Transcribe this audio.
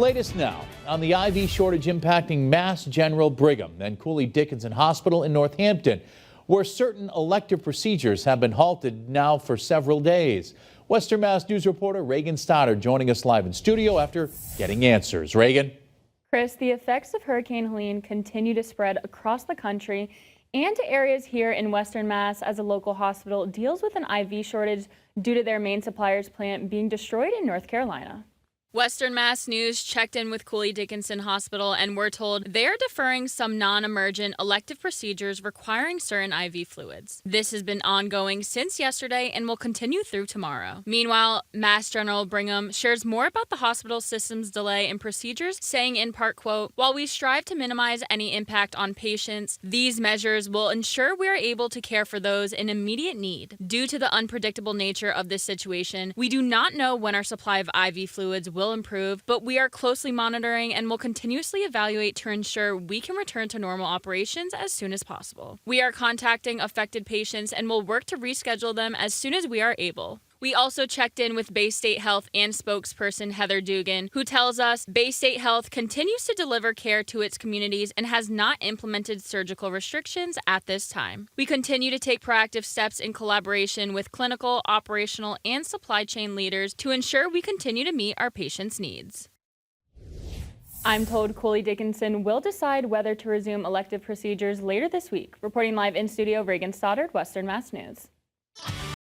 Latest now on the IV shortage impacting Mass General Brigham and Cooley Dickinson Hospital in Northampton, where certain elective procedures have been halted now for several days. Western Mass News reporter Reagan Stoddard joining us live in studio after getting answers. Reagan. Chris, the effects of Hurricane Helene continue to spread across the country and to areas here in Western Mass as a local hospital deals with an IV shortage due to their main supplier's plant being destroyed in North Carolina. Western Mass News checked in with Cooley Dickinson Hospital and we're told they're deferring some non-emergent elective procedures requiring certain IV fluids. This has been ongoing since yesterday and will continue through tomorrow. Meanwhile, Mass General Brigham shares more about the hospital system's delay in procedures, saying in part, quote, "While we strive to minimize any impact on patients, these measures will ensure we are able to care for those in immediate need. Due to the unpredictable nature of this situation, we do not know when our supply of IV fluids will improve, but we are closely monitoring and will continuously evaluate to ensure we can return to normal operations as soon as possible. We are contacting affected patients and will work to reschedule them as soon as we are able." We also checked in with Bay State Health and spokesperson Heather Dugan, who tells us Bay State Health continues to deliver care to its communities and has not implemented surgical restrictions at this time. We continue to take proactive steps in collaboration with clinical, operational, and supply chain leaders to ensure we continue to meet our patients' needs. I'm told Cooley Dickinson will decide whether to resume elective procedures later this week. Reporting live in studio, Reagan Stoddard, Western Mass News.